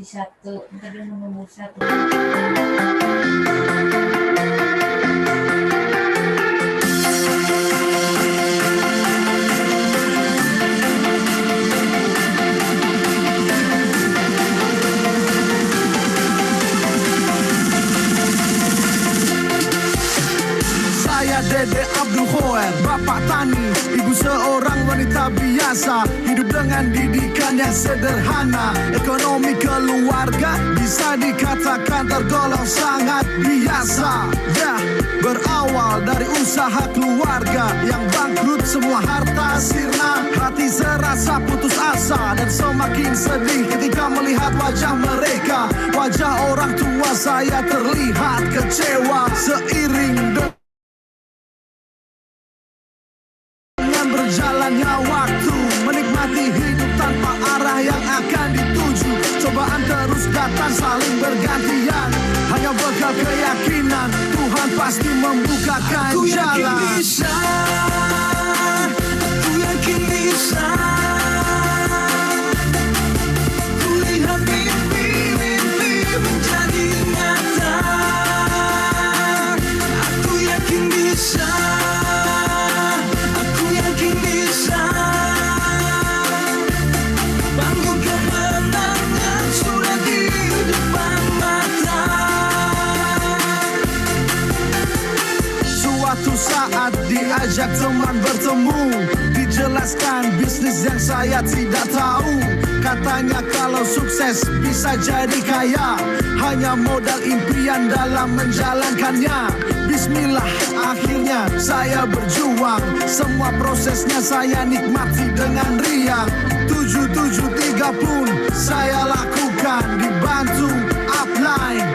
jadi satu, ntar dia mau nomor satu. Dede Abdul Khoer, bapak tani, ibu seorang wanita biasa, hidup dengan didikan yang sederhana. Ekonomi keluarga bisa dikatakan tergolong sangat biasa. Ya, berawal dari usaha keluarga yang bangkrut, semua harta sirna. Hati serasa putus asa dan semakin sedih ketika melihat wajah mereka. Wajah orang tua saya terlihat kecewa seiring berjalannya waktu, menikmati hidup tanpa arah yang akan dituju. Cobaan terus datang saling bergantian, hanya bekal keyakinan Tuhan pasti membukakan jalan. Aku yakin bisa. Kulihat mimpi-mimpi menjadi nyata. Aku yakin bisa. Suatu saat diajak teman bertemu, dijelaskan bisnis yang saya tidak tahu. Katanya kalau sukses bisa jadi kaya, hanya modal impian dalam menjalankannya. Bismillah, akhirnya saya berjuang, semua prosesnya saya nikmati dengan riang. 773 pun saya lakukan, dibantu upline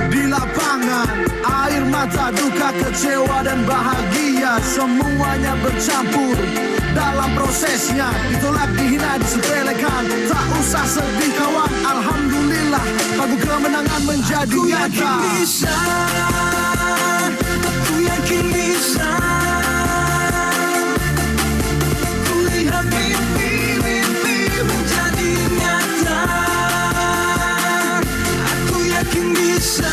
di lapangan. Air mata, duka, kecewa dan bahagia, semuanya bercampur dalam prosesnya. Ditolak, dihina, disepelekan, tak usah sedih kawan. Alhamdulillah, lagu kemenangan menjadi nyata. Aku yakin bisa. Kulihat mimpi-mimpi menjadi nyata. Aku yakin bisa.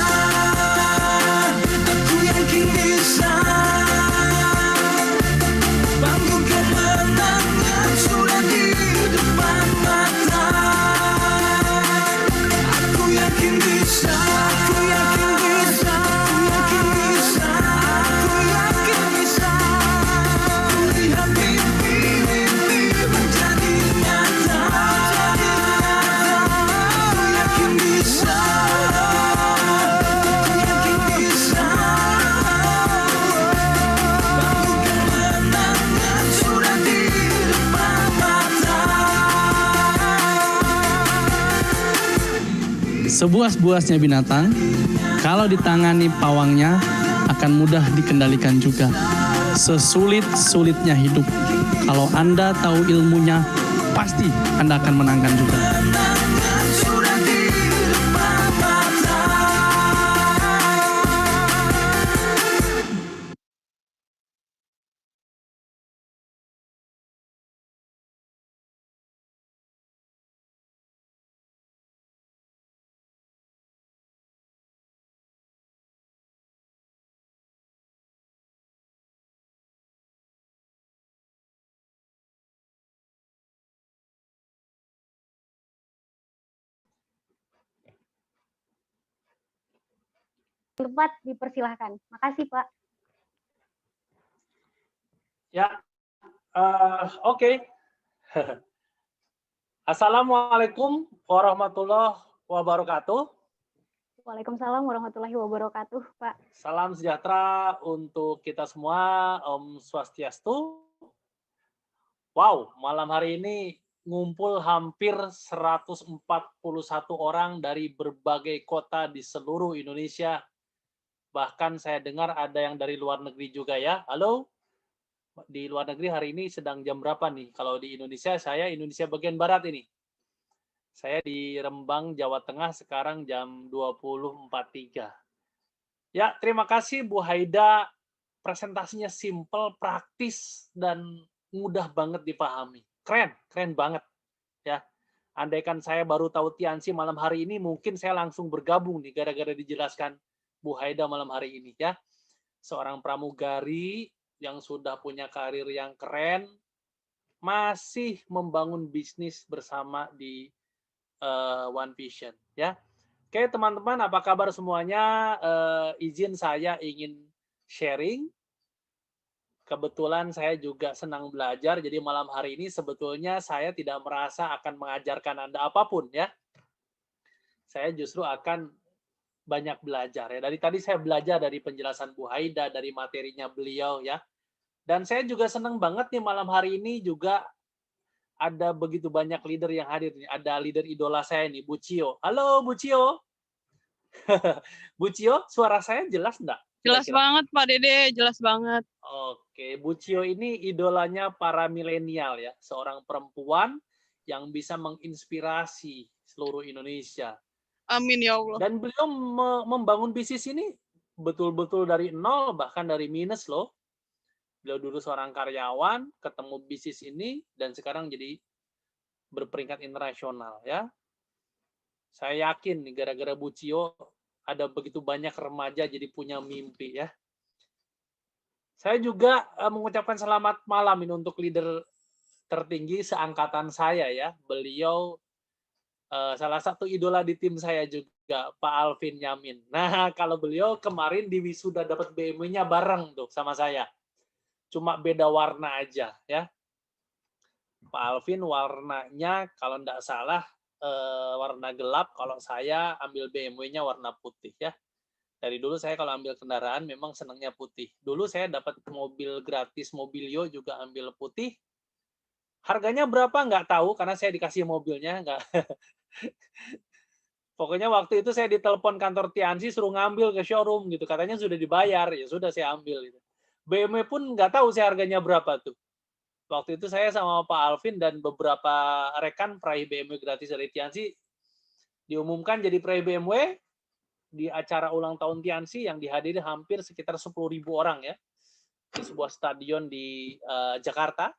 Sebuas-buasnya binatang, kalau ditangani pawangnya akan mudah dikendalikan juga. Sesulit-sulitnya hidup, kalau Anda tahu ilmunya, pasti Anda akan menangkan juga. Lepat dipersilahkan. Makasih Pak. Ya, oke. Assalamualaikum warahmatullahi wabarakatuh. Waalaikumsalam warahmatullahi wabarakatuh, Pak. Salam sejahtera untuk kita semua, Om Swastiastu. Wow, malam hari ini ngumpul hampir 141 orang dari berbagai kota di seluruh Indonesia. Bahkan saya dengar ada yang dari luar negeri juga ya. Halo? Di luar negeri hari ini sedang jam berapa nih? Kalau di Indonesia, saya Indonesia bagian Barat ini. Saya di Rembang, Jawa Tengah, sekarang jam 20.43. Ya, terima kasih Bu Haida. Presentasinya simple, praktis, dan mudah banget dipahami. Keren banget. Ya. Andaikan saya baru tahu Tianxi malam hari ini, mungkin saya langsung bergabung nih gara-gara dijelaskan Bu Haida malam hari ini ya. Seorang pramugari yang sudah punya karir yang keren, masih membangun bisnis bersama di One Vision ya. Oke teman-teman, apa kabar semuanya? Izin saya ingin sharing. Kebetulan saya juga senang belajar, jadi malam hari ini sebetulnya saya tidak merasa akan mengajarkan Anda apapun ya. Saya justru akan banyak belajar ya. Dari tadi saya belajar dari penjelasan Bu Haida, dari materinya beliau ya. Dan saya juga senang banget nih malam hari ini juga ada begitu banyak leader yang hadir nih. Ada leader idola saya nih, Bu Cio. Halo Bu Cio. Bu Cio, suara saya jelas enggak? Jelas banget Pak Dede, jelas banget. Oke, Bu Cio ini idolanya para milenial ya, seorang perempuan yang bisa menginspirasi seluruh Indonesia. Amin ya Allah. Dan beliau membangun bisnis ini betul-betul dari nol, bahkan dari minus loh. Beliau dulu seorang karyawan, ketemu bisnis ini, dan sekarang jadi berperingkat internasional ya. Saya yakin nih gara-gara Bu Cio ada begitu banyak remaja jadi punya mimpi ya. Saya juga mengucapkan selamat malam ini untuk leader tertinggi seangkatan saya ya. Beliau salah satu idola di tim saya juga, Pak Alvin Yamin. Nah, kalau beliau kemarin di wisuda dapat BMW-nya bareng tuh sama saya. Cuma beda warna aja ya. Pak Alvin warnanya kalau enggak salah warna gelap, kalau saya ambil BMW-nya warna putih ya. Dari dulu saya kalau ambil kendaraan memang senangnya putih. Dulu saya dapat mobil gratis Mobilio juga ambil putih. Harganya berapa nggak tahu karena saya dikasih mobilnya nggak. Pokoknya waktu itu saya ditelepon kantor Tianxi suruh ngambil ke showroom gitu. Katanya sudah dibayar, ya sudah saya ambil gitu. BMW pun nggak tahu saya harganya berapa tuh. Waktu itu saya sama Pak Alvin dan beberapa rekan peraih BMW gratis dari Tianxi diumumkan jadi peraih BMW di acara ulang tahun Tianxi yang dihadiri hampir sekitar 10.000 orang ya di sebuah stadion di Jakarta.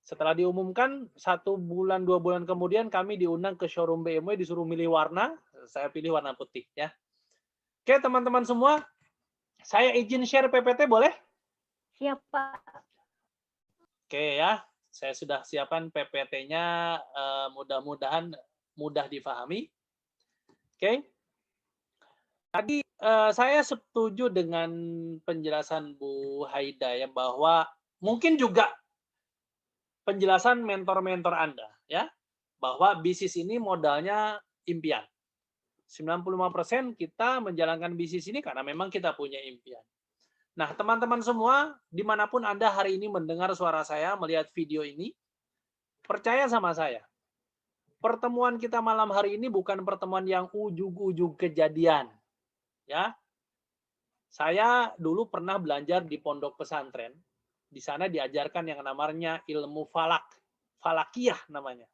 Setelah diumumkan 1 bulan 2 bulan kemudian kami diundang ke showroom BMW disuruh milih warna, saya pilih warna putih ya. Oke teman-teman semua, saya izin share PPT boleh? Siap, Pak. Oke ya, saya sudah siapkan PPT-nya, mudah-mudahan mudah difahami. Oke. Tadi saya setuju dengan penjelasan Bu Haida ya, bahwa mungkin juga penjelasan mentor-mentor Anda ya, bahwa bisnis ini modalnya impian. 95% kita menjalankan bisnis ini karena memang kita punya impian. Nah, teman-teman semua, dimanapun Anda hari ini mendengar suara saya, melihat video ini, percaya sama saya, pertemuan kita malam hari ini bukan pertemuan yang ujug-ujug kejadian. Ya, saya dulu pernah belajar di pondok pesantren. Di sana diajarkan yang namanya ilmu falak, falakiyah namanya.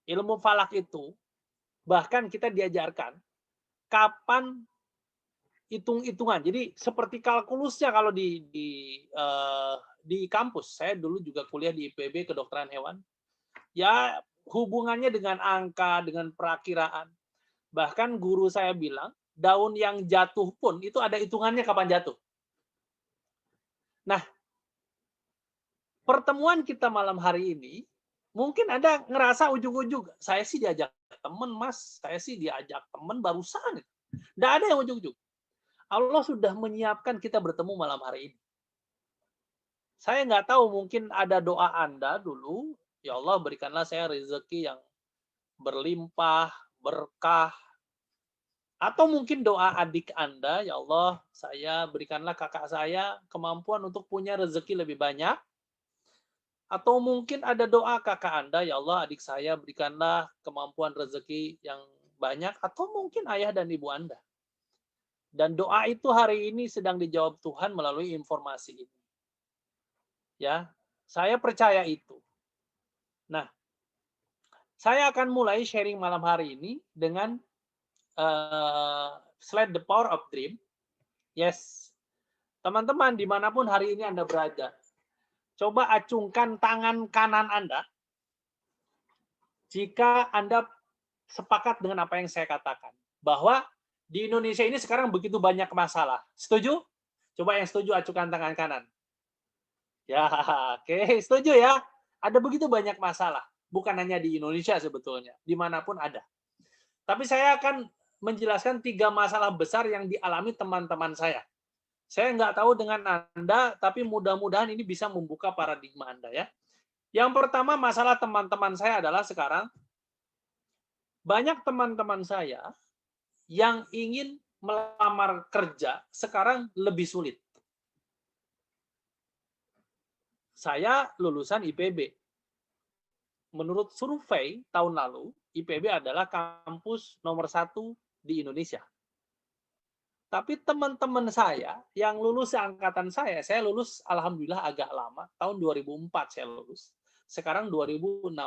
Ilmu falak itu bahkan kita diajarkan kapan hitung-hitungan. Jadi seperti kalkulusnya kalau di kampus. Saya dulu juga kuliah di IPB kedokteran hewan. Ya hubungannya dengan angka, dengan perakiraan. Bahkan guru saya bilang daun yang jatuh pun itu ada hitungannya kapan jatuh. Nah, pertemuan kita malam hari ini mungkin Anda ngerasa ujug-ujug. Saya sih diajak teman, Mas. Saya sih diajak teman barusan. Nggak ada yang ujug-ujug. Allah sudah menyiapkan kita bertemu malam hari ini. Saya nggak tahu, mungkin ada doa Anda dulu, ya Allah berikanlah saya rezeki yang berlimpah, berkah. Atau mungkin doa adik Anda, ya Allah saya berikanlah kakak saya kemampuan untuk punya rezeki lebih banyak. Atau mungkin ada doa kakak Anda, ya Allah adik saya berikanlah kemampuan rezeki yang banyak. Atau mungkin ayah dan ibu Anda. Dan doa itu hari ini sedang dijawab Tuhan melalui informasi ini. Ya, saya percaya itu. Nah, saya akan mulai sharing malam hari ini dengan slide The Power of Dream. Yes, teman-teman dimanapun hari ini Anda berada, coba acungkan tangan kanan Anda. jika Anda sepakat dengan apa yang saya katakan, bahwa di Indonesia ini sekarang begitu banyak masalah. Setuju? Coba yang setuju acukan tangan kanan. Ya, oke, setuju ya. Ada begitu banyak masalah. Bukan hanya di Indonesia sebetulnya, dimanapun ada. Tapi saya akan menjelaskan 3 masalah besar yang dialami teman-teman saya. Saya nggak tahu dengan Anda, tapi mudah-mudahan ini bisa membuka paradigma Anda ya. Yang pertama, masalah teman-teman saya adalah sekarang, banyak teman-teman saya yang ingin melamar kerja sekarang lebih sulit. Saya lulusan IPB. Menurut survei tahun lalu, IPB adalah kampus nomor 1 di Indonesia. Tapi teman-teman saya yang lulus angkatan saya lulus alhamdulillah agak lama, tahun 2004 saya lulus. Sekarang 2021,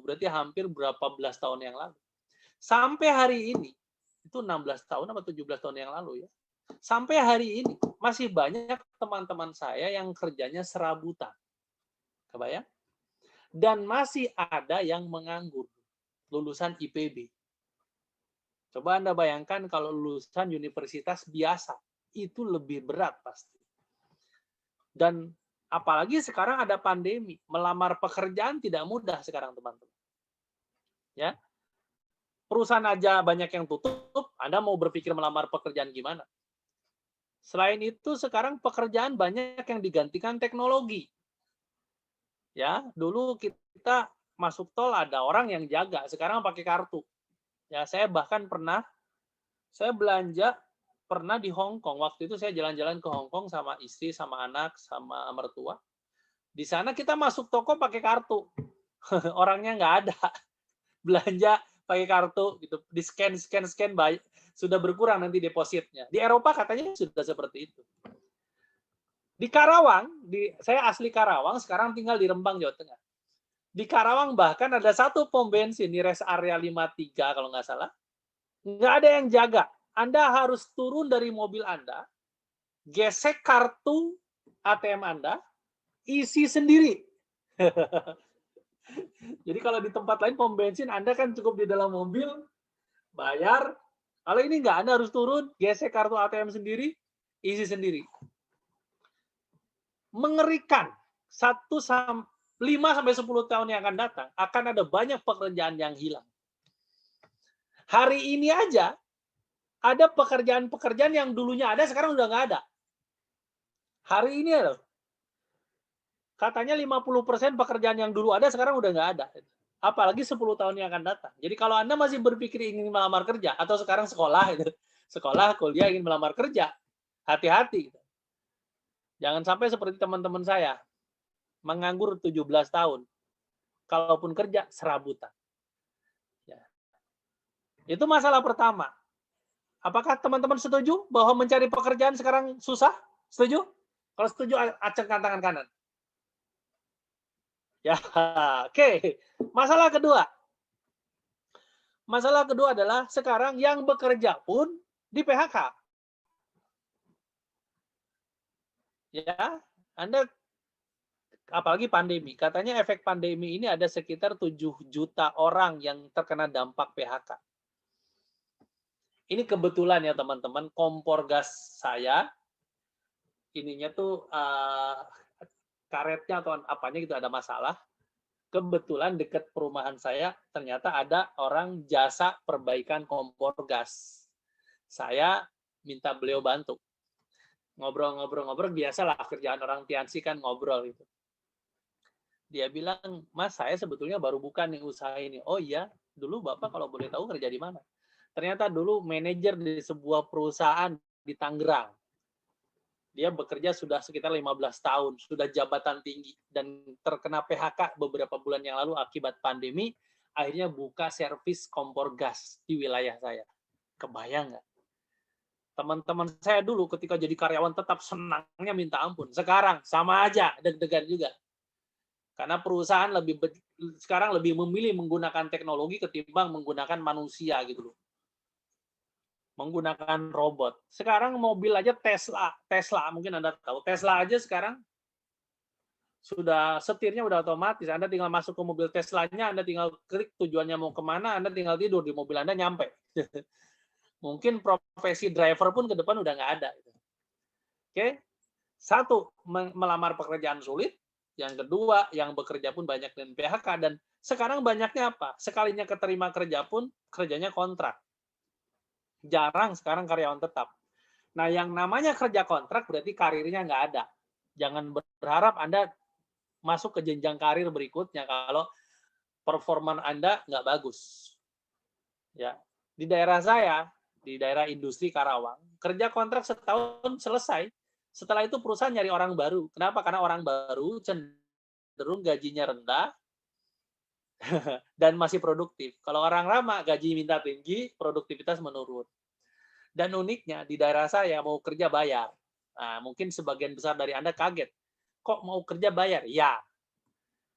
berarti hampir berapa belas tahun yang lalu. Sampai hari ini, itu 16 tahun atau 17 tahun yang lalu ya. Sampai hari ini masih banyak teman-teman saya yang kerjanya serabutan. Kebayang? Dan masih ada yang menganggur, lulusan IPB. Coba Anda bayangkan kalau lulusan universitas biasa, itu lebih berat pasti. Dan apalagi sekarang ada pandemi, melamar pekerjaan tidak mudah sekarang teman-teman. Ya, perusahaan aja banyak yang tutup, Anda mau berpikir melamar pekerjaan gimana? Selain itu sekarang pekerjaan banyak yang digantikan teknologi. Ya, dulu kita masuk tol ada orang yang jaga, sekarang pakai kartu. Ya, saya bahkan saya belanja pernah di Hong Kong. Waktu itu saya jalan-jalan ke Hong Kong sama istri, sama anak, sama mertua. Di sana kita masuk toko pakai kartu. Orangnya nggak ada. Belanja pakai kartu gitu, di scan sudah berkurang nanti depositnya. Di Eropa katanya sudah seperti itu. Di Karawang, saya asli Karawang, sekarang tinggal di Rembang, Jawa Tengah. Di Karawang bahkan ada satu pom bensin di rest area 53 kalau nggak salah. Nggak ada yang jaga. Anda harus turun dari mobil Anda, gesek kartu ATM Anda, isi sendiri. Jadi kalau di tempat lain pom bensin, Anda kan cukup di dalam mobil, bayar. Kalau ini nggak, Anda harus turun, gesek kartu ATM sendiri, isi sendiri. Mengerikan. 5-10 tahun yang akan datang, akan ada banyak pekerjaan yang hilang. Hari ini aja, ada pekerjaan-pekerjaan yang dulunya ada, sekarang udah nggak ada. Hari ini loh. Katanya 50% pekerjaan yang dulu ada, sekarang udah nggak ada. Apalagi 10 tahun yang akan datang. Jadi kalau Anda masih berpikir ingin melamar kerja, atau sekarang sekolah, kuliah ingin melamar kerja, hati-hati. Jangan sampai seperti teman-teman saya, menganggur 17 tahun. Kalaupun kerja, serabutan. Ya. Itu masalah pertama. Apakah teman-teman setuju bahwa mencari pekerjaan sekarang susah? Setuju? Kalau setuju, acungkan tangan kanan. Ya, oke. Masalah kedua. Masalah kedua adalah sekarang yang bekerja pun di PHK. Ya, Anda apalagi pandemi. Katanya efek pandemi ini ada sekitar 7 juta orang yang terkena dampak PHK. Ini kebetulan ya teman-teman, kompor gas saya, ininya tuh karetnya atau apanya gitu ada masalah. Kebetulan dekat perumahan saya ternyata ada orang jasa perbaikan kompor gas. Saya minta beliau bantu. Ngobrol-ngobrol, biasalah kerjaan orang Tiansi kan ngobrol gitu. Dia bilang, Mas, saya sebetulnya baru buka nih usaha ini. Oh iya, dulu Bapak kalau boleh tahu kerja di mana? Ternyata dulu manajer di sebuah perusahaan di Tangerang. Dia bekerja sudah sekitar 15 tahun, sudah jabatan tinggi, dan terkena PHK beberapa bulan yang lalu akibat pandemi, akhirnya buka servis kompor gas di wilayah saya. Kebayang nggak? Teman-teman saya dulu ketika jadi karyawan tetap senangnya minta ampun. Sekarang sama aja, deg-degan juga. Karena perusahaan sekarang lebih memilih menggunakan teknologi ketimbang menggunakan manusia gitu loh. Menggunakan robot. Sekarang mobil aja Tesla mungkin Anda tahu. Tesla aja sekarang sudah setirnya udah otomatis. Anda tinggal masuk ke mobil Tesla-nya, Anda tinggal klik tujuannya mau kemana, Anda tinggal tidur di mobil Anda nyampe. Mungkin profesi driver pun ke depan udah nggak ada. Oke, satu, melamar pekerjaan sulit. Yang kedua, yang bekerja pun banyak dengan PHK. Dan sekarang banyaknya apa? Sekalinya keterima kerja pun, kerjanya kontrak. Jarang sekarang karyawan tetap. Nah, yang namanya kerja kontrak berarti karirnya nggak ada. Jangan berharap Anda masuk ke jenjang karir berikutnya kalau performa Anda nggak bagus. Ya, di daerah saya, di daerah industri Karawang, kerja kontrak setahun selesai. Setelah itu perusahaan nyari orang baru. Kenapa? Karena orang baru cenderung gajinya rendah dan masih produktif. Kalau orang lama gaji minta tinggi, produktivitas menurun. Dan uniknya di daerah saya mau kerja bayar. Nah, mungkin sebagian besar dari Anda kaget. Kok mau kerja bayar? Ya.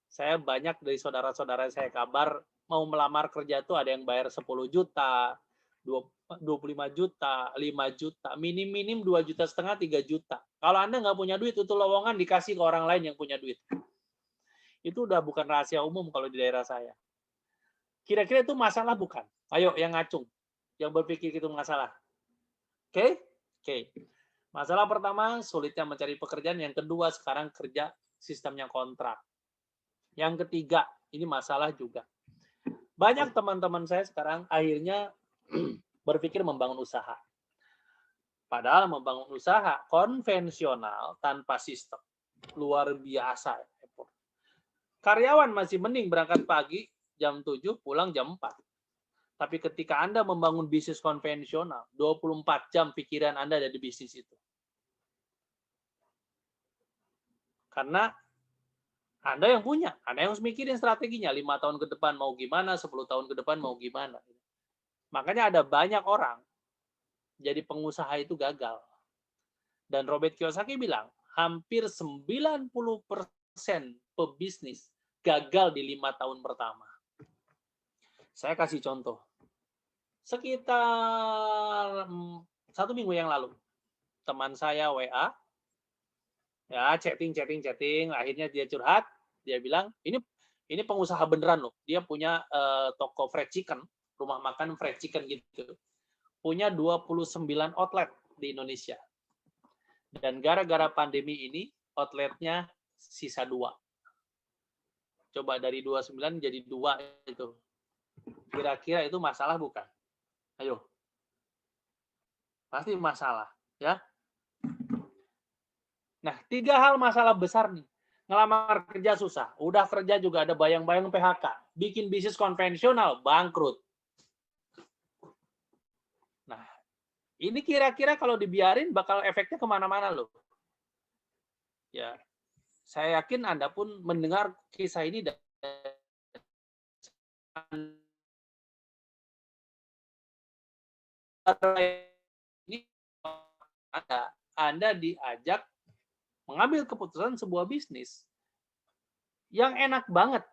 Saya banyak dari saudara-saudara saya kabar mau melamar kerja itu ada yang bayar 10 juta, 25 juta, 5 juta, minim-minim 2,5 juta, 3 juta. Kalau Anda nggak punya duit, itu lowongan dikasih ke orang lain yang punya duit. Itu udah bukan rahasia umum kalau di daerah saya. Kira-kira itu masalah bukan? Ayo, yang ngacung. Yang berpikir itu masalah. Oke? Oke. Masalah pertama, sulitnya mencari pekerjaan. Yang kedua, sekarang kerja sistemnya kontrak. Yang ketiga, ini masalah juga. Banyak teman-teman saya sekarang akhirnya berpikir membangun usaha. Padahal membangun usaha konvensional tanpa sistem. Luar biasa. Karyawan masih mending berangkat pagi, jam 7, pulang jam 4. Tapi ketika Anda membangun bisnis konvensional, 24 jam pikiran Anda ada di bisnis itu. Karena Anda yang punya, Anda yang harus mikirin strateginya, 5 tahun ke depan mau gimana, 10 tahun ke depan mau gimana. Makanya ada banyak orang jadi pengusaha itu gagal. Dan Robert Kiyosaki bilang, hampir 90% pebisnis gagal di 5 tahun pertama. Saya kasih contoh. Sekitar 1 minggu yang lalu, teman saya WA, ya chatting, akhirnya dia curhat, dia bilang, ini pengusaha beneran loh, dia punya toko fried chicken, rumah makan fried chicken gitu, punya 29 outlet di Indonesia. Dan gara-gara pandemi ini, outletnya sisa 2. Coba dari 29 jadi 2 itu. Kira-kira itu masalah bukan? Ayo. Pasti masalah, ya. Nah, 3 hal masalah besar nih. Ngelamar kerja susah. Udah kerja juga ada bayang-bayang PHK. Bikin bisnis konvensional, bangkrut. Nah, ini kira-kira kalau dibiarin bakal efeknya kemana-mana loh. Ya, saya yakin Anda pun mendengar kisah ini dari ini Anda diajak mengambil keputusan sebuah bisnis yang enak banget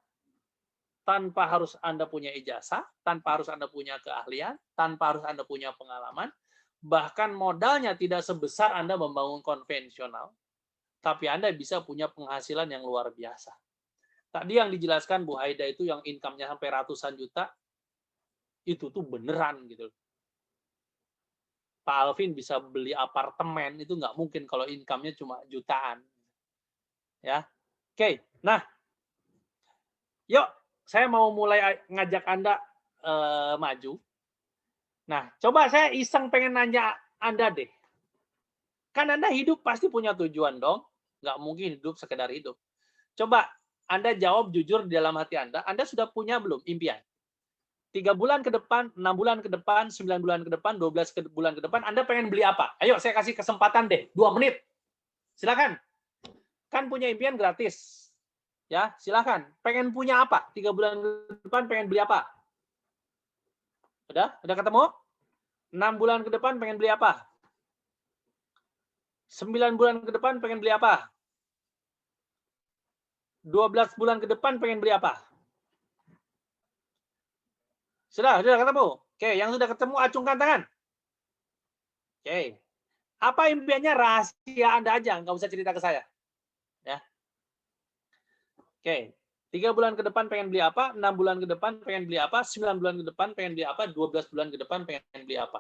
tanpa harus Anda punya ijazah, tanpa harus Anda punya keahlian, tanpa harus Anda punya pengalaman, bahkan modalnya tidak sebesar Anda membangun konvensional, tapi Anda bisa punya penghasilan yang luar biasa. Tadi yang dijelaskan Bu Haida itu yang income-nya sampai ratusan juta, itu tuh beneran gitu. Pak Alvin bisa beli apartemen, itu nggak mungkin kalau income-nya cuma jutaan. Ya, oke. Nah, yuk, saya mau mulai ngajak Anda maju. Nah, coba saya iseng pengen nanya Anda deh. Kan Anda hidup pasti punya tujuan dong. Nggak mungkin hidup sekedar hidup. Coba Anda jawab jujur di dalam hati Anda sudah punya belum impian? 3 bulan ke depan, 6 bulan ke depan, 9 bulan ke depan, 12 bulan ke depan, Anda pengen beli apa? Ayo, saya kasih kesempatan deh, 2 menit. Silakan. Kan punya impian gratis. Ya, silakan. Pengen punya apa? 3 bulan ke depan pengen beli apa? Udah ketemu? 6 bulan ke depan pengen beli apa? 9 bulan ke depan pengen beli apa? 12 bulan ke depan pengen beli apa? Sudah ketemu? Oke, yang sudah ketemu acungkan tangan. Oke. Apa impiannya rahasia Anda aja, nggak usah cerita ke saya. Ya. Oke. 3 bulan ke depan pengen beli apa, 6 bulan ke depan pengen beli apa, 9 bulan ke depan pengen beli apa, 12 bulan ke depan pengen beli apa.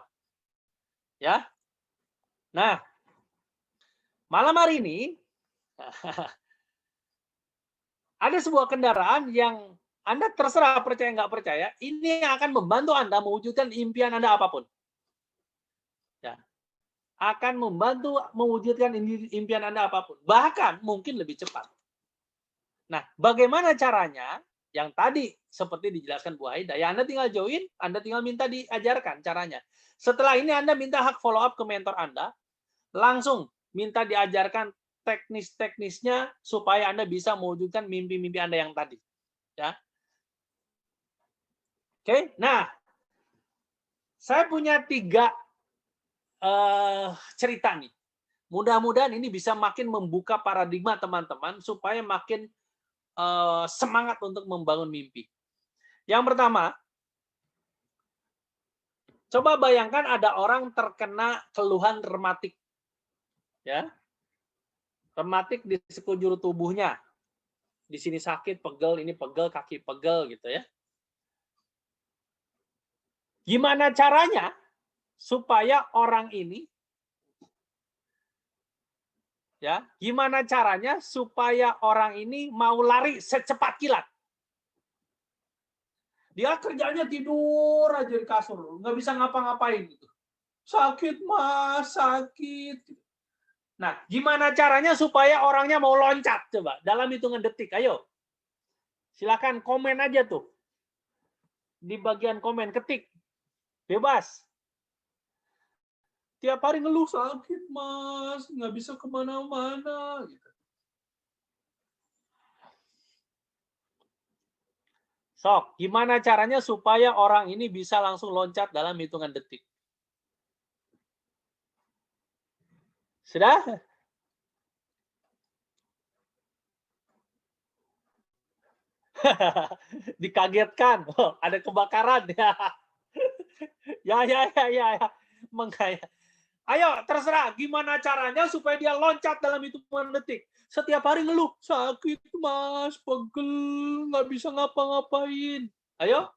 Ya. Nah, malam hari ini ada sebuah kendaraan yang Anda terserah percaya nggak percaya, ini yang akan membantu Anda mewujudkan impian Anda apapun. Ya. Akan membantu mewujudkan impian Anda apapun. Bahkan mungkin lebih cepat. Nah, bagaimana caranya? Yang tadi seperti dijelaskan Bu Haida, ya Anda tinggal join, Anda tinggal minta diajarkan caranya. Setelah ini Anda minta hak follow up ke mentor Anda, langsung minta diajarkan teknis-teknisnya supaya Anda bisa mewujudkan mimpi-mimpi Anda yang tadi. Ya. Oke, nah saya punya 3 cerita nih. Mudah-mudahan ini bisa makin membuka paradigma teman-teman supaya makin semangat untuk membangun mimpi. Yang pertama, coba bayangkan ada orang terkena keluhan rematik. Ya. Rematik di sekujur tubuhnya. Di sini sakit, pegel, ini pegel, kaki pegel gitu ya. Gimana caranya supaya orang ini ya, gimana caranya supaya orang ini mau lari secepat kilat? Dia kerjanya tidur aja di kasur, nggak bisa ngapa-ngapain gitu. Sakit mas, sakit. Nah, gimana caranya supaya orangnya mau loncat? Coba dalam hitungan detik, ayo. Silakan komen aja tuh. Di bagian komen, ketik. Bebas. Tiap hari ngeluh, sakit mas, nggak bisa kemana-mana. Gitu. Sok, gimana caranya supaya orang ini bisa langsung loncat dalam hitungan detik? Sudah? Dikagetkan, oh, ada kebakaran. Ya. Makanya. Ayo, terserah. Gimana caranya supaya dia loncat dalam hitungan detik? Setiap hari ngeluh, sakit mas, pegel, nggak bisa ngapa-ngapain. Ayo.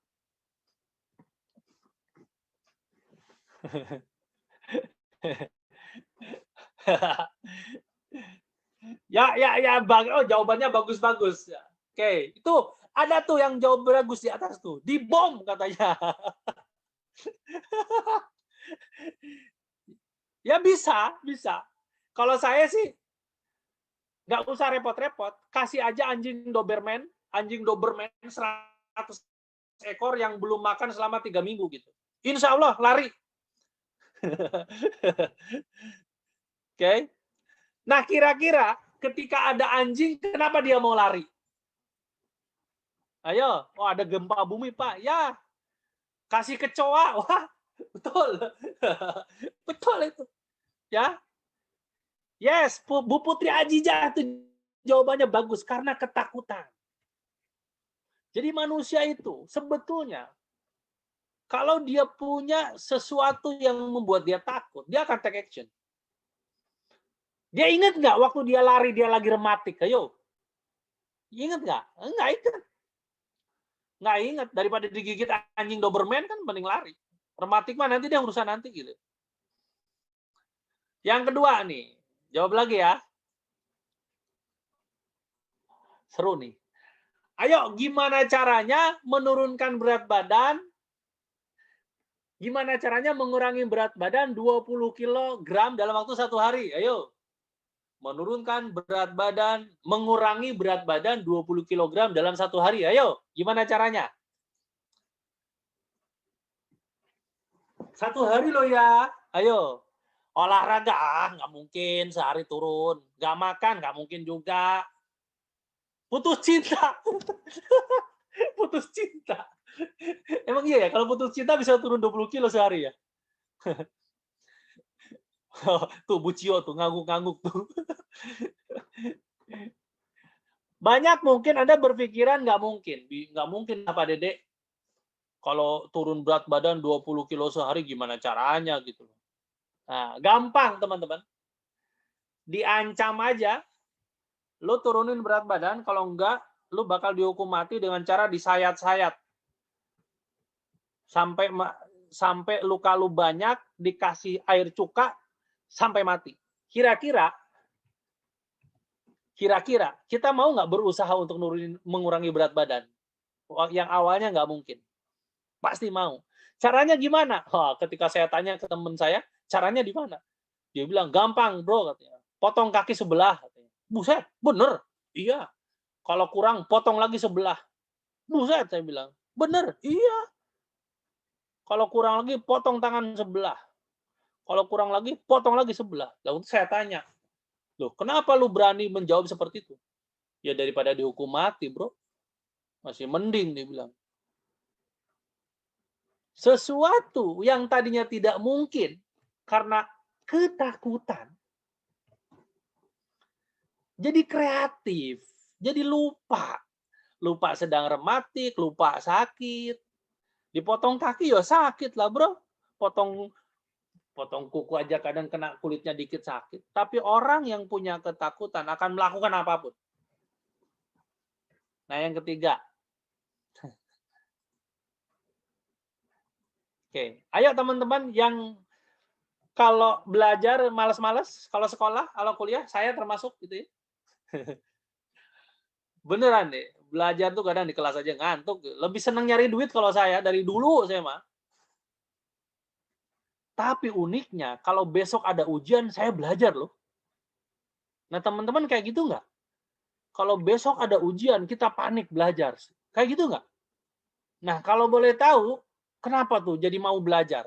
Ya. Oh, jawabannya bagus-bagus. Oke, itu ada tuh yang jawab bagus di atas tuh. Dibom katanya. Ya bisa. Kalau saya sih nggak usah repot-repot, kasih aja anjing Doberman 100 ekor yang belum makan selama 3 minggu gitu. Insya Allah lari. Oke. Nah, kira-kira ketika ada anjing, kenapa dia mau lari? Ayo, oh ada gempa bumi Pak. Ya, kasih kecoa. Wah, betul. Betul itu. Ya. Yes, Bu Putri Ajijah itu jawabannya bagus karena ketakutan. Jadi manusia itu sebetulnya kalau dia punya sesuatu yang membuat dia takut, dia akan take action. Dia ingat nggak waktu dia lari, dia lagi rematik? Ayo. Ingat nggak? Nggak ingat. Nggak ingat. Daripada digigit anjing Doberman kan mending lari. Rematik mah nanti dia urusan nanti gitu. Yang kedua nih, jawab lagi ya. Seru nih. Ayo, gimana caranya menurunkan berat badan? Gimana caranya mengurangi berat badan 20 kg dalam waktu 1 hari? Ayo. Menurunkan berat badan, mengurangi berat badan 20 kg dalam 1 hari. Ayo, gimana caranya? 1 hari loh ya. Ayo. Olahraga, nggak mungkin sehari turun. Nggak makan, nggak mungkin juga. Putus cinta. Putus cinta. Emang iya ya, kalau putus cinta bisa turun 20 kilo sehari ya? Tuh Bu Cio tuh ngangguk-ngangguk tuh. Banyak mungkin Anda berpikiran nggak mungkin apa Dedek. Kalau turun berat badan 20 kilo sehari gimana caranya gitu. Nah, gampang teman-teman. Diancam aja. Lo turunin berat badan, kalau enggak lu bakal dihukum mati dengan cara disayat-sayat. Sampai luka lu banyak, dikasih air cuka, sampai mati. Kira-kira kita mau nggak berusaha untuk mengurangi berat badan? Yang awalnya nggak mungkin. Pasti mau. Caranya gimana? Ketika saya tanya ke teman saya, caranya di mana? Dia bilang, gampang bro, katanya. Potong kaki sebelah. Katanya. Buset, bener? Iya. Kalau kurang, potong lagi sebelah. Buset, saya bilang. Bener? Iya. Kalau kurang lagi, potong tangan sebelah. Kalau kurang lagi, potong lagi sebelah. Lalu saya tanya, loh, kenapa lu berani menjawab seperti itu? Ya daripada dihukum mati, bro. Masih mending, dia bilang. Sesuatu yang tadinya tidak mungkin karena ketakutan jadi kreatif, jadi lupa sedang rematik, lupa sakit. Dipotong kaki ya sakit lah bro, potong kuku aja kadang kena kulitnya dikit sakit. Tapi orang yang punya ketakutan akan melakukan apapun. Nah yang ketiga, oke, ayo teman-teman yang kalau belajar malas-malas, kalau sekolah, kalau kuliah, saya termasuk gitu ya. Beneran deh, belajar tuh kadang di kelas aja ngantuk. Lebih senang nyari duit kalau saya, dari dulu saya mah. Tapi uniknya, kalau besok ada ujian, saya belajar loh. Nah teman-teman kayak gitu nggak? Kalau besok ada ujian, kita panik belajar. Kayak gitu nggak? Nah kalau boleh tahu, kenapa tuh jadi mau belajar?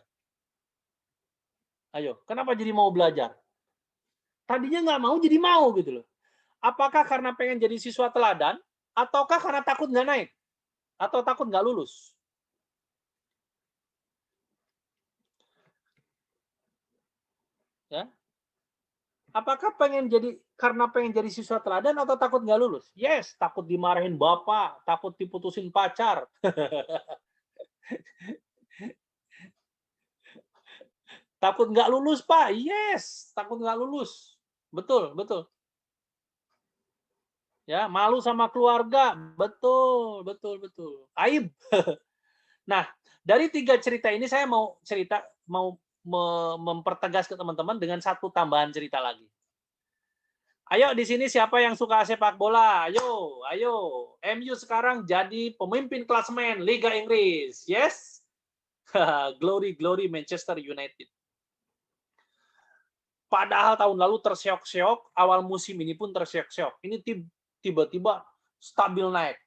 Ayo, kenapa jadi mau belajar? Tadinya nggak mau, jadi mau gitu loh. Apakah karena pengen jadi siswa teladan, ataukah karena takut nggak naik? Atau takut nggak lulus? Ya. Apakah karena pengen jadi siswa teladan atau takut nggak lulus? Yes, takut dimarahin bapak, takut diputusin pacar. Takut nggak lulus, Pak? Yes, takut nggak lulus. Betul, betul. Ya, malu sama keluarga. Betul, betul, betul. Aib. Nah, dari 3 cerita ini saya mau mempertegas ke teman-teman dengan satu tambahan cerita lagi. Ayo di sini siapa yang suka sepak bola? Ayo, ayo. MU sekarang jadi pemimpin klasemen Liga Inggris. Yes? Glory, glory Manchester United. Padahal tahun lalu terseok-seok, awal musim ini pun terseok-seok. Ini tim tiba-tiba stabil naik.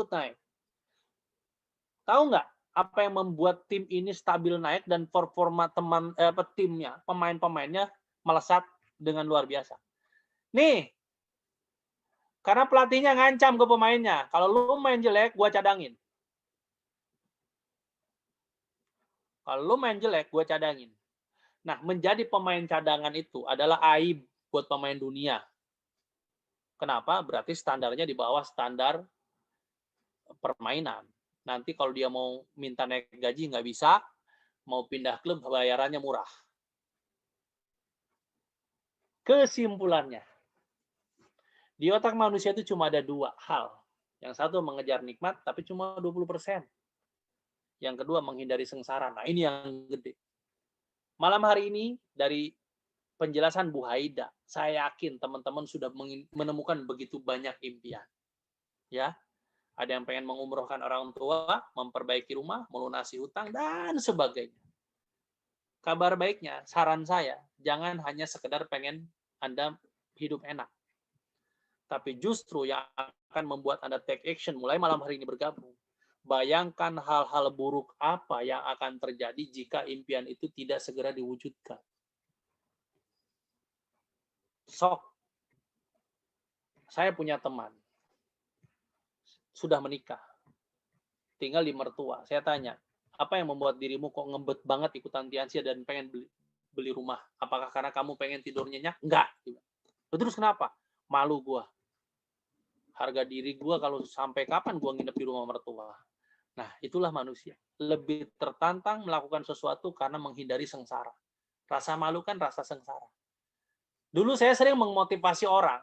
Naik. Tahu nggak apa yang membuat tim ini stabil naik dan performa timnya, pemain-pemainnya melesat dengan luar biasa? Nih, karena pelatihnya ngancam ke pemainnya, kalau lu main jelek, gua cadangin. Kalau lu main jelek, gua cadangin. Nah, menjadi pemain cadangan itu adalah aib buat pemain dunia. Kenapa? Berarti standarnya di bawah standar permainan. Nanti kalau dia mau minta naik gaji nggak bisa, mau pindah klub bayarannya murah. Kesimpulannya, di otak manusia itu cuma ada 2 hal. Yang satu mengejar nikmat, tapi cuma 20%. Yang kedua menghindari sengsara. Nah ini yang gede. Malam hari ini dari penjelasan Bu Haida, saya yakin teman-teman sudah menemukan begitu banyak impian. Ya, ada yang pengen mengumrohkan orang tua, memperbaiki rumah, melunasi hutang dan sebagainya. Kabar baiknya, saran saya, jangan hanya sekedar pengen Anda hidup enak. Tapi justru yang akan membuat Anda take action mulai malam hari ini bergabung. Bayangkan hal-hal buruk apa yang akan terjadi jika impian itu tidak segera diwujudkan. Sok, saya punya teman, sudah menikah, tinggal di mertua. Saya tanya, apa yang membuat dirimu kok ngebet banget ikutan Tianxia dan pengen beli rumah? Apakah karena kamu pengen tidur nyenyak? Enggak. Terus kenapa? Malu gua. Harga diri gua kalau sampai kapan gua nginep di rumah mertua? Nah, itulah manusia. Lebih tertantang melakukan sesuatu karena menghindari sengsara. Rasa malu kan rasa sengsara. Dulu saya sering memotivasi orang.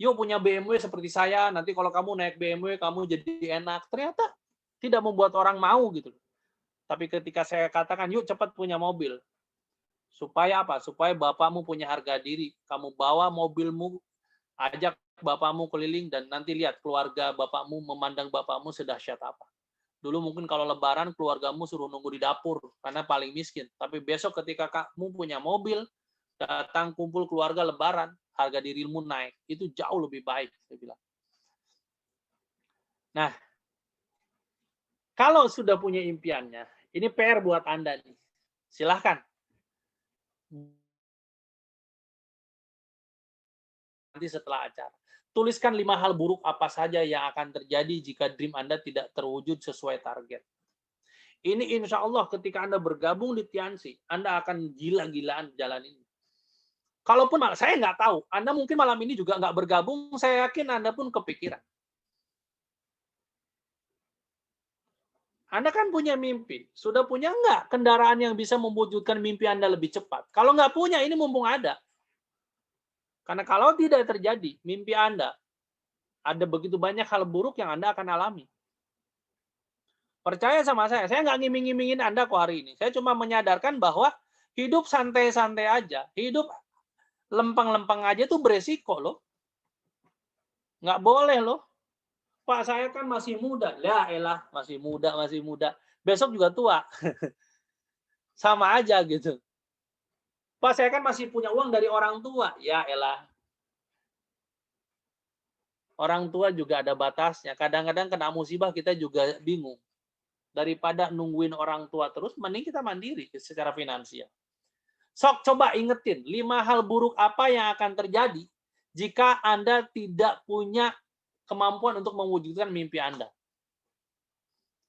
Yuk punya BMW seperti saya, nanti kalau kamu naik BMW, kamu jadi enak. Ternyata tidak membuat orang mau gitu. Tapi ketika saya katakan, yuk cepat punya mobil. Supaya apa? Supaya bapakmu punya harga diri. Kamu bawa mobilmu, ajak bapakmu keliling, dan nanti lihat keluarga bapakmu memandang bapakmu sedahsyat apa. Dulu mungkin kalau lebaran keluargamu suruh nunggu di dapur karena paling miskin. Tapi besok ketika kamu punya mobil, datang kumpul keluarga lebaran, harga dirimu naik. Itu jauh lebih baik, saya bilang. Nah, kalau sudah punya impiannya, ini PR buat Anda nih. Silahkan. Nanti setelah acara. Tuliskan 5 hal buruk apa saja yang akan terjadi jika dream Anda tidak terwujud sesuai target. Ini insya Allah ketika Anda bergabung di Tiansi, Anda akan gila-gilaan jalan ini. Kalaupun saya nggak tahu, Anda mungkin malam ini juga nggak bergabung, saya yakin Anda pun kepikiran. Anda kan punya mimpi. Sudah punya nggak kendaraan yang bisa mewujudkan mimpi Anda lebih cepat? Kalau nggak punya, ini mumpung ada. Karena kalau tidak terjadi, mimpi Anda, ada begitu banyak hal buruk yang Anda akan alami. Percaya sama saya nggak ngiming-ngimingin Anda kok hari ini. Saya cuma menyadarkan bahwa hidup santai-santai aja, hidup lempeng-lempeng aja tuh beresiko loh. Nggak boleh loh. Pak, saya kan masih muda. Ya elah, masih muda. Besok juga tua. Sama aja gitu. Pak, saya kan masih punya uang dari orang tua. Ya elah. Orang tua juga ada batasnya. Kadang-kadang kena musibah kita juga bingung. Daripada nungguin orang tua terus, mending kita mandiri secara finansial. Sok coba ingetin, 5 hal buruk apa yang akan terjadi jika Anda tidak punya kemampuan untuk mewujudkan mimpi Anda.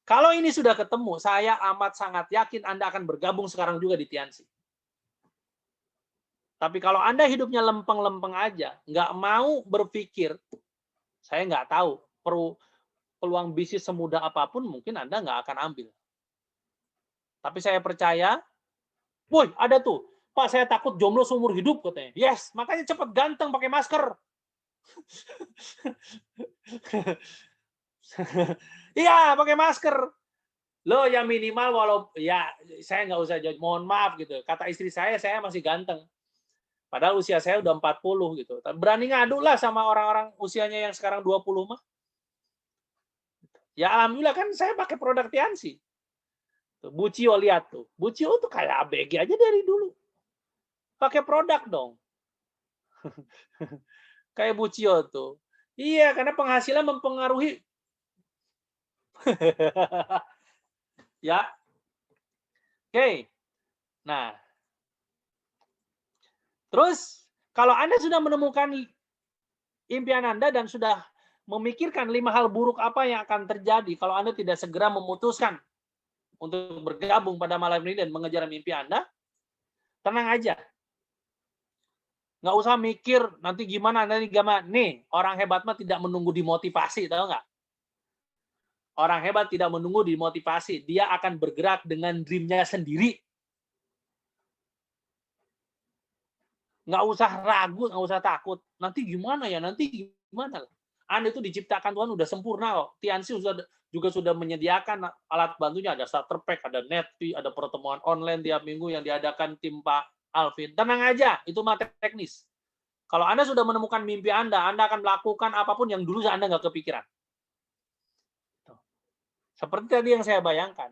Kalau ini sudah ketemu, saya amat sangat yakin Anda akan bergabung sekarang juga di Tiansi. Tapi kalau Anda hidupnya lempeng-lempeng aja, nggak mau berpikir, saya nggak tahu, peluang bisnis semudah apapun mungkin Anda nggak akan ambil. Tapi saya percaya, woi ada tuh, Pak saya takut jomblo seumur hidup katanya. Yes, makanya cepat ganteng pakai masker. Iya, pakai masker. Loh ya minimal walau ya saya nggak usah jawab, mohon maaf gitu. Kata istri saya masih ganteng. Padahal usia saya udah 40 gitu. Berani ngadu lah sama orang-orang usianya yang sekarang 20 mah. Ya alhamdulillah kan saya pakai produk Tiansi. Tuh, Bucio lihat tuh. Bucio tuh kayak ABG aja dari dulu. Pakai produk dong. Kayak Bucio tuh. Iya, karena penghasilan mempengaruhi. Ya. Oke. Nah. Terus, kalau Anda sudah menemukan impian Anda dan sudah memikirkan 5 hal buruk apa yang akan terjadi kalau Anda tidak segera memutuskan untuk bergabung pada malam ini dan mengejar mimpi Anda, tenang aja. Nggak usah mikir nanti gimana. Nih, orang hebat mah tidak menunggu dimotivasi, tahu nggak? Orang hebat tidak menunggu dimotivasi. Dia akan bergerak dengan dream-nya sendiri. Nggak usah ragu, nggak usah takut. Nanti gimana ya? Nanti gimana? Anda itu diciptakan Tuhan udah sempurna kok. Tiansi juga sudah menyediakan alat bantunya. Ada starter pack, ada Netpi, ada pertemuan online tiap minggu yang diadakan tim Pak Alvin. Tenang aja, itu materi teknis. Kalau Anda sudah menemukan mimpi Anda akan melakukan apapun yang dulu Anda nggak kepikiran. Seperti tadi yang saya bayangkan.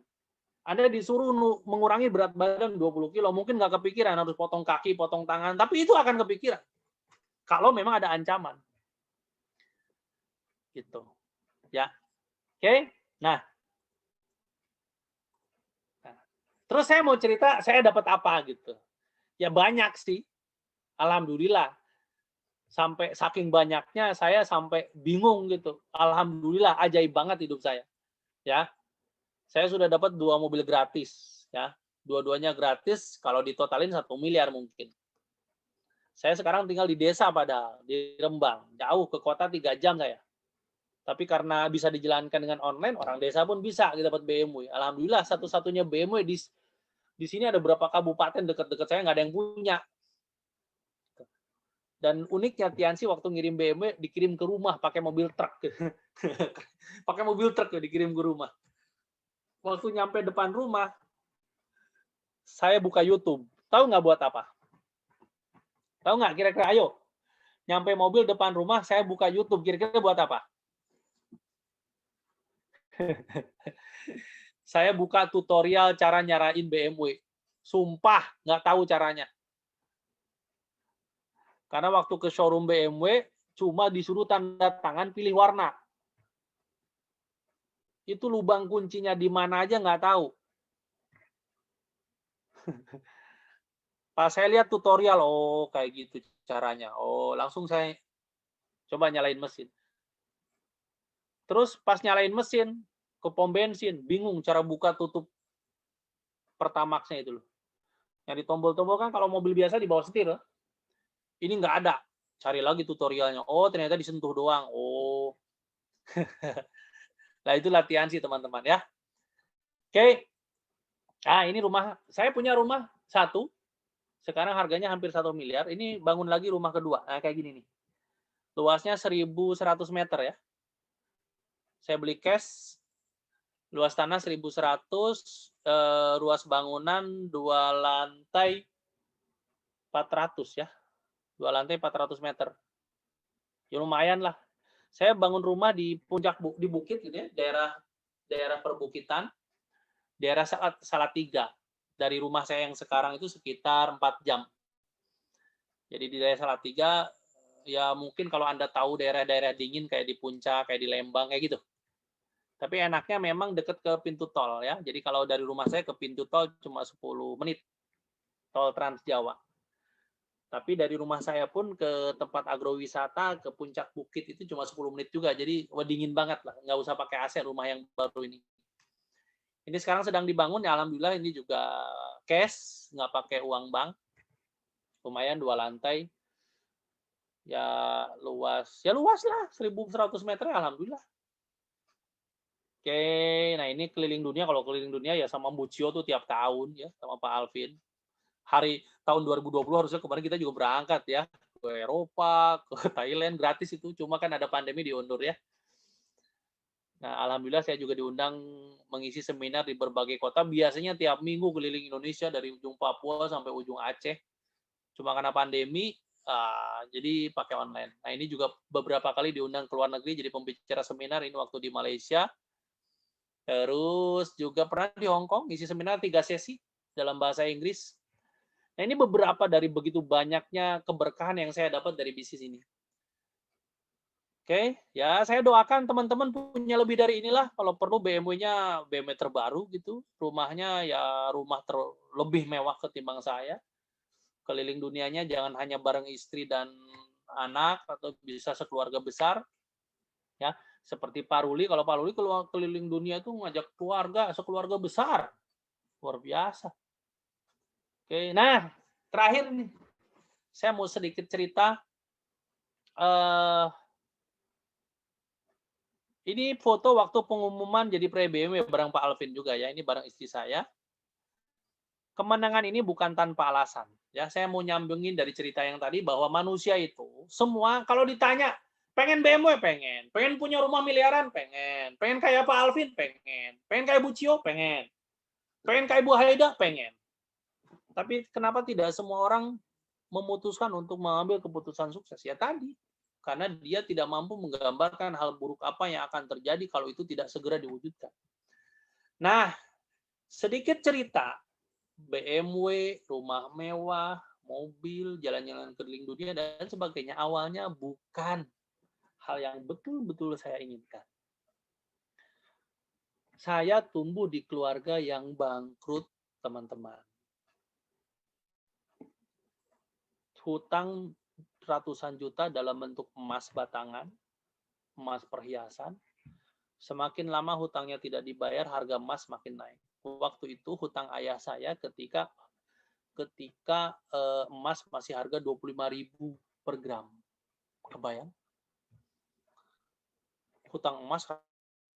Anda disuruh mengurangi berat badan 20 kilo, mungkin nggak kepikiran harus potong kaki, potong tangan, tapi itu akan kepikiran. Kalau memang ada ancaman. Gitu. Ya. Oke? Nah. Terus saya mau cerita, saya dapat apa gitu. Ya banyak sih. Alhamdulillah. Sampai saking banyaknya saya sampai bingung gitu. Alhamdulillah, ajaib banget hidup saya. Ya. Saya sudah dapat 2 mobil gratis, ya. Dua-duanya gratis, kalau ditotalin 1 miliar mungkin. Saya sekarang tinggal di desa padahal, di Rembang. Jauh ke kota 3 jam saya. Tapi karena bisa dijalankan dengan online, orang desa pun bisa dapat BMW. Alhamdulillah, satu-satunya BMW di sini ada berapa kabupaten dekat-dekat saya nggak ada yang punya. Dan uniknya Tiansi waktu ngirim BMW dikirim ke rumah pakai mobil truk. Pakai mobil truk dikirim ke rumah. Waktu nyampe depan rumah, saya buka YouTube. Tahu nggak buat apa? Tahu nggak kira-kira? Ayo. Nyampe mobil depan rumah, saya buka YouTube. Kira-kira buat apa? Saya buka tutorial cara nyarain BMW. Sumpah, nggak tahu caranya. Karena waktu ke showroom BMW, cuma disuruh tanda tangan pilih warna. Itu lubang kuncinya di mana aja nggak tahu. Pas saya lihat tutorial, oh kayak gitu caranya. Oh, langsung saya coba nyalain mesin. Terus pas nyalain mesin, ke pom bensin, bingung cara buka tutup Pertamax-nya itu loh. Yang ditombol-tombol kan kalau mobil biasa di bawah setir. Ini nggak ada. Cari lagi tutorialnya. Oh, ternyata disentuh doang. Oh. Nah, itu latihan sih, teman-teman ya. Oke. Nah, ini rumah. Saya punya rumah satu. Sekarang harganya hampir 1 miliar. Ini bangun lagi rumah kedua. Nah, kayak gini nih. Luasnya 1.100 meter ya. Saya beli cash. Luas tanah 1.100. Luas bangunan 2 lantai 400 ya. 2 lantai 400 meter. Ya lumayan lah. Saya bangun rumah di puncak di bukit gitu ya, daerah perbukitan, daerah Salatiga. Dari rumah saya yang sekarang itu sekitar 4 jam. Jadi di daerah Salatiga, ya mungkin kalau Anda tahu daerah-daerah dingin kayak di Puncak, kayak di Lembang, kayak gitu. Tapi enaknya memang dekat ke pintu tol ya. Jadi kalau dari rumah saya ke pintu tol cuma 10 menit. Tol Trans Jawa. Tapi dari rumah saya pun ke tempat agrowisata, ke puncak bukit itu cuma 10 menit juga. Jadi dingin banget lah. Nggak usah pakai AC rumah yang baru ini. Ini sekarang sedang dibangun. Ya alhamdulillah ini juga cash. Nggak pakai uang bank. Lumayan 2 lantai. Ya luas. Ya luas lah. 1.100 meter alhamdulillah. Oke. Nah ini keliling dunia. Kalau keliling dunia ya sama Bucio tuh tiap tahun ya. Sama Pak Alvin. Hari tahun 2020 harusnya kemarin kita juga berangkat ya ke Eropa, ke Thailand gratis itu, cuma kan ada pandemi diundur ya. Nah, alhamdulillah saya juga diundang mengisi seminar di berbagai kota, biasanya tiap minggu keliling Indonesia dari ujung Papua sampai ujung Aceh. Cuma karena pandemi jadi pakai online. Nah, ini juga beberapa kali diundang ke luar negeri jadi pembicara seminar, ini waktu di Malaysia. Terus juga pernah di Hong Kong ngisi seminar 3 sesi dalam bahasa Inggris. Nah, ini beberapa dari begitu banyaknya keberkahan yang saya dapat dari bisnis ini. Oke, ya saya doakan teman-teman punya lebih dari inilah. Kalau perlu BMW-nya BMW terbaru gitu. Rumahnya ya rumah lebih mewah ketimbang saya. Keliling dunianya jangan hanya bareng istri dan anak atau bisa sekeluarga besar. Ya, seperti Pak Ruli. Kalau Pak Ruli keliling dunia itu ngajak keluarga, sekeluarga besar. Luar biasa. Oke, nah terakhir nih, saya mau sedikit cerita. Ini foto waktu pengumuman jadi pre-BMW bareng Pak Alvin juga ya. Ini bareng istri saya. Kemenangan ini bukan tanpa alasan. Ya, saya mau nyambungin dari cerita yang tadi bahwa manusia itu semua kalau ditanya pengen BMW pengen punya rumah miliaran pengen kayak Pak Alvin pengen kayak Bu Cio pengen kayak Bu Haida pengen. Tapi kenapa tidak semua orang memutuskan untuk mengambil keputusan sukses? Ya tadi, karena dia tidak mampu menggambarkan hal buruk apa yang akan terjadi kalau itu tidak segera diwujudkan. Nah, sedikit cerita, BMW, rumah mewah, mobil, jalan-jalan keliling dunia, dan sebagainya, awalnya bukan hal yang betul-betul saya inginkan. Saya tumbuh di keluarga yang bangkrut, teman-teman. Hutang ratusan juta dalam bentuk emas batangan, emas perhiasan. Semakin lama hutangnya tidak dibayar, harga emas makin naik. Waktu itu hutang ayah saya ketika emas masih harga 25.000 per gram. Kebayang? Hutang emas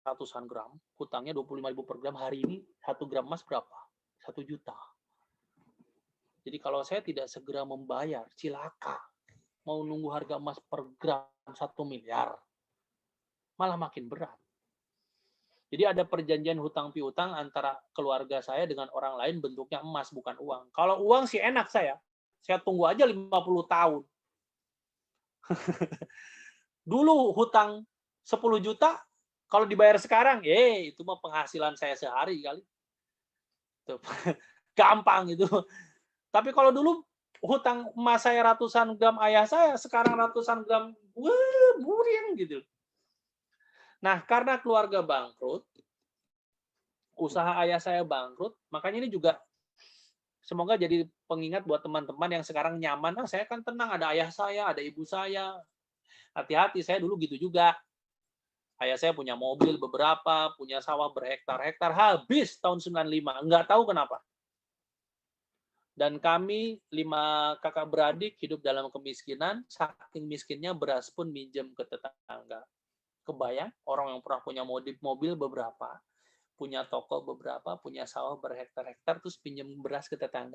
ratusan gram, hutangnya 25.000 per gram. Hari ini 1 gram emas berapa? 1 juta. Jadi kalau saya tidak segera membayar, cilaka. mau nunggu harga emas per gram 1 miliar. Malah makin berat. Jadi ada perjanjian hutang piutang antara keluarga saya dengan orang lain bentuknya emas, bukan uang. Kalau uang sih enak saya tunggu aja 50 tahun. Dulu hutang 10 juta, kalau dibayar sekarang, itu mah penghasilan saya sehari kali. Tuh. Gampang itu. Tapi kalau dulu hutang emas saya ratusan gram ayah saya, sekarang ratusan gram, burin gitu. Nah, karena keluarga bangkrut, usaha ayah saya bangkrut, makanya ini juga semoga jadi pengingat buat teman-teman yang sekarang nyaman. Nah, saya kan tenang, ada ayah saya, ada ibu saya. Hati-hati, saya dulu gitu juga. Ayah saya punya mobil beberapa, punya sawah berhektar-hektar, habis tahun 95, nggak tahu kenapa. Dan kami 5 kakak beradik hidup dalam kemiskinan, saking miskinnya beras pun minjem ke tetangga. Kebayang, orang yang pernah punya mobil beberapa, punya toko beberapa, punya sawah berhektar-hektar, terus pinjam beras ke tetangga.